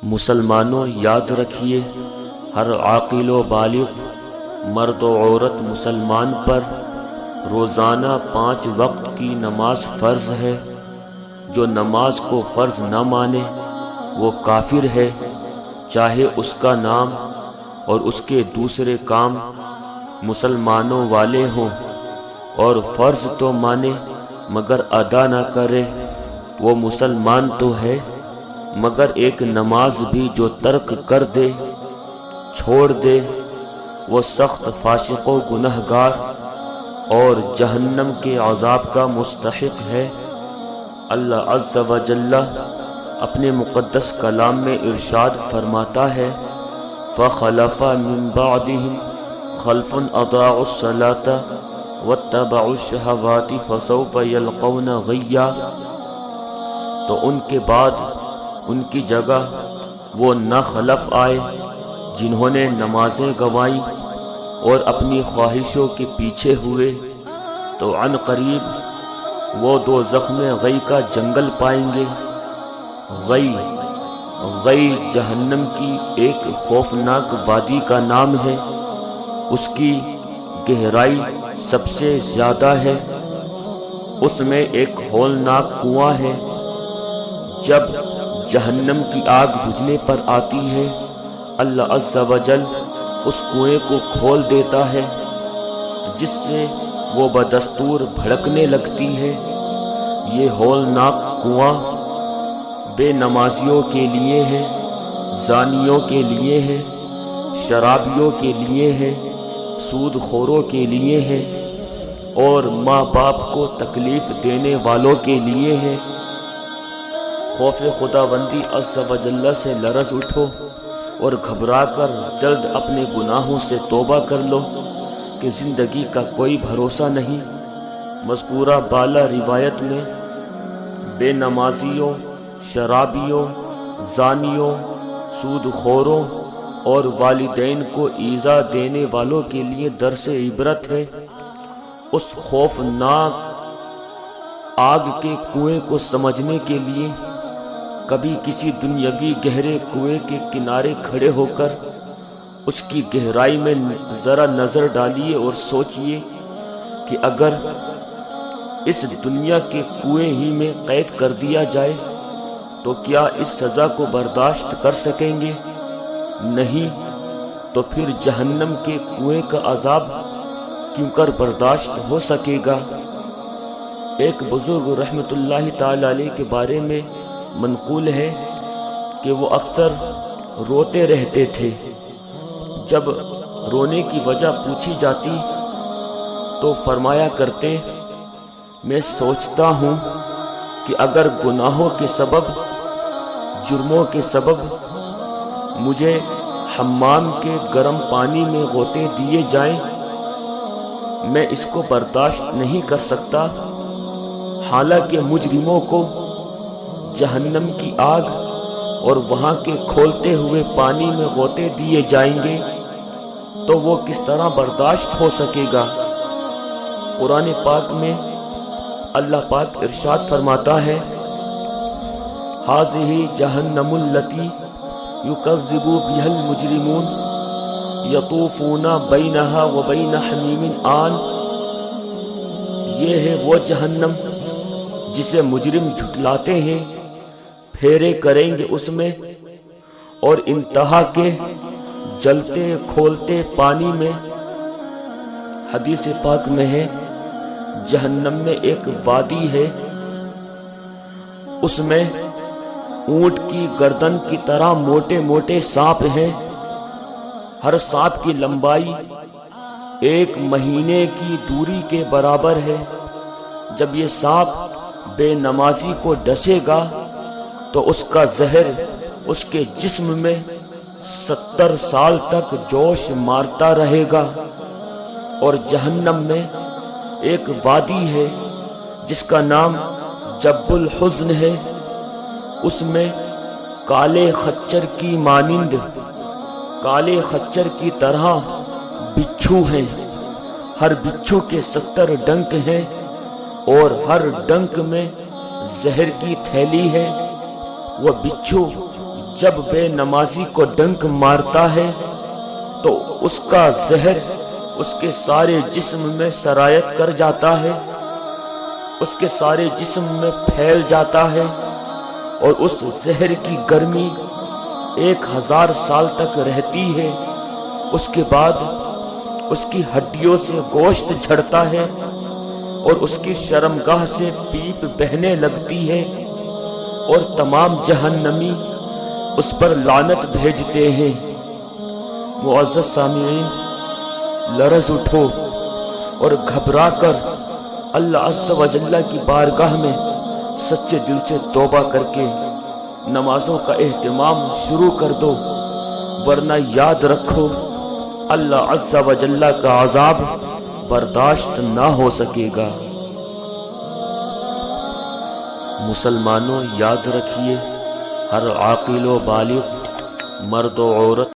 مسلمانوں یاد رکھیے، ہر عاقل و بالغ مرد و عورت مسلمان پر روزانہ 5 وقت کی نماز فرض ہے۔ جو نماز کو فرض نہ مانے وہ کافر ہے، چاہے اس کا نام اور اس کے دوسرے کام مسلمانوں والے ہوں، اور فرض تو مانے مگر ادا نہ کرے وہ مسلمان تو ہے، مگر ایک نماز بھی جو ترک کر دے، چھوڑ دے، وہ سخت فاسق و گنہگار اور جہنم کے عذاب کا مستحق ہے۔ اللہ عز و جل اپنے مقدس کلام میں ارشاد فرماتا ہے، فَخَلَفَ مِن بَعْدِهِمْ خَلْفٌ أَضَاعُوا الصَّلَاةَ وَاتَّبَعُوا الشَّهَوَاتِ فَسَوْفَ يَلْقَوْنَ غَيًّا۔ تو ان کے بعد ان کی جگہ وہ نہ خلف آئے جنہوں نے نمازیں گنوائیں اور اپنی خواہشوں کے پیچھے ہوئے، تو عن قریب وہ دوزخ میں غی کا جنگل پائیں گے۔ غی جہنم کی ایک خوفناک وادی کا نام ہے، اس کی گہرائی سب سے زیادہ ہے، اس میں ایک ہولناک کنواں ہے۔ جب جہنم کی آگ بجھنے پر آتی ہے، اللہ عز و جل اس کنویں کو کھول دیتا ہے، جس سے وہ بدستور بھڑکنے لگتی ہے۔ یہ ہولناک کنواں بے نمازیوں کے لیے ہے، زانیوں کے لیے ہے، شرابیوں کے لیے ہے، سود خوروں کے لیے ہے، اور ماں باپ کو تکلیف دینے والوں کے لیے ہے۔ خوف خداوندی عز و جل سے لرز اٹھو اور گھبرا کر جلد اپنے گناہوں سے توبہ کر لو کہ زندگی کا کوئی بھروسہ نہیں۔ مذکورہ بالا روایت میں بے نمازیوں، شرابیوں، زانیوں، سود خوروں اور والدین کو ایذا دینے والوں کے لیے درس عبرت ہے۔ اس خوفناک آگ کے کنویں کو سمجھنے کے لیے کبھی کسی دنیاوی گہرے کنویں کے کنارے کھڑے ہو کر اس کی گہرائی میں ذرا نظر ڈالیے اور سوچئے کہ اگر اس دنیا کے کنویں ہی میں قید کر دیا جائے تو کیا اس سزا کو برداشت کر سکیں گے؟ نہیں، تو پھر جہنم کے کنویں کا عذاب کیوں کر برداشت ہو سکے گا؟ ایک بزرگ رحمت اللہ تعالی علیہ کے بارے میں منقول ہے کہ وہ اکثر روتے رہتے تھے۔ جب رونے کی وجہ پوچھی جاتی تو فرمایا کرتے، میں سوچتا ہوں کہ اگر گناہوں کے سبب، جرموں کے سبب مجھے حمام کے گرم پانی میں غوطے دیے جائیں، میں اس کو برداشت نہیں کر سکتا، حالانکہ مجرموں کو جہنم کی آگ اور وہاں کے کھولتے ہوئے پانی میں غوطے دیے جائیں گے تو وہ کس طرح برداشت ہو سکے گا؟ قرآن پاک میں اللہ پاک ارشاد فرماتا ہے، ہذہ جہنم التی یکذب بها المجرمون یطوفون بینہا وبین حمیم آن۔ یہ ہے وہ جہنم جسے مجرم جھٹلاتے ہیں، پھیرے کریں گے اس میں، اور انتہا کے جلتے کھولتے پانی میں۔ حدیث پاک میں ہے، جہنم میں ایک وادی ہے، اس میں اونٹ کی گردن کی طرح موٹے موٹے سانپ ہیں، ہر سانپ کی لمبائی 1 مہینے کی دوری کے برابر ہے۔ جب یہ سانپ بے نمازی کو ڈسے گا تو اس کا زہر اس کے جسم میں 70 سال تک جوش مارتا رہے گا۔ اور جہنم میں ایک وادی ہے جس کا نام جب الحزن ہے، اس میں کالے خچر کی مانند، کالے خچر کی طرح بچھو ہیں، ہر بچھو کے 70 ڈنک ہیں، اور ہر ڈنک میں زہر کی تھیلی ہے۔ وہ بچھو جب بے نمازی کو ڈنک مارتا ہے تو اس کا زہر اس کے سارے جسم میں سرایت کر جاتا ہے، اس کے سارے جسم میں پھیل جاتا ہے، اور اس زہر کی گرمی 1000 سال تک رہتی ہے۔ اس کے بعد اس کی ہڈیوں سے گوشت جھڑتا ہے اور اس کی شرمگاہ سے پیپ بہنے لگتی ہے، اور تمام جہنمی اس پر لعنت بھیجتے ہیں۔ معزز سامعین، لرز اٹھو اور گھبرا کر اللہ عز و جل کی بارگاہ میں سچے دل سے توبہ کر کے نمازوں کا اہتمام شروع کر دو، ورنہ یاد رکھو اللہ عز و جل کا عذاب برداشت نہ ہو سکے گا۔ مسلمانوں، یاد رکھیے، ہر عاقل و بالغ مرد و عورت